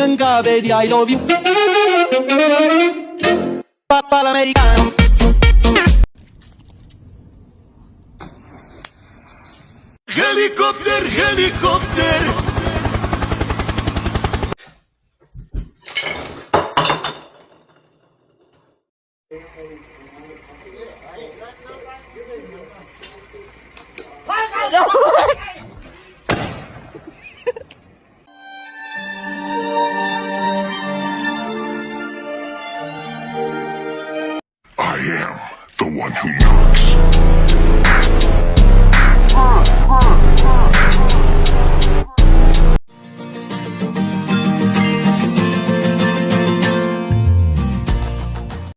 non vedi I love you. Papà l'americano. Helikopter, helikopter. I am the one who knocks.